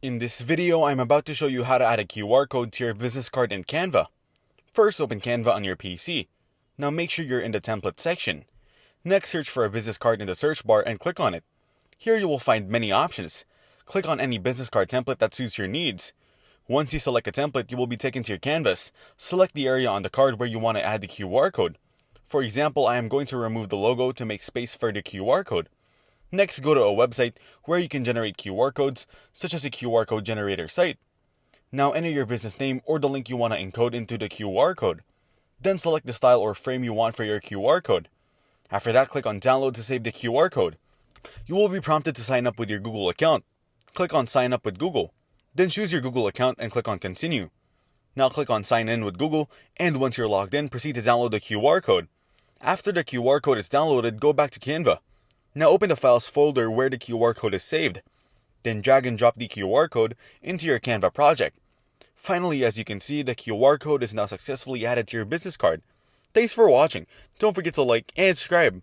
In this video, I'm about to show you how to add a QR code to your business card in Canva. First, open Canva on your PC. Now make sure you're in the template section. Next, search for a business card in the search bar and click on it. Here you will find many options. Click on any business card template that suits your needs. Once you select a template, you will be taken to your canvas. Select the area on the card where you want to add the QR code. For example, I am going to remove the logo to make space for the QR code. Next, go to a website where you can generate QR codes, such as a QR code generator site. Now enter your business name or the link you want to encode into the QR code. Then select the style or frame you want for your QR code. After that, click on download to save the QR code. You will be prompted to sign up with your Google account. Click on sign up with Google. Then choose your Google account and click on continue. Now click on sign in with Google, and once you're logged in, proceed to download the QR code. After the QR code is downloaded, go back to Canva. Now open the files folder where the QR code is saved. Then drag and drop the QR code into your Canva project. Finally, as you can see, the QR code is now successfully added to your business card. Thanks for watching. Don't forget to like and subscribe.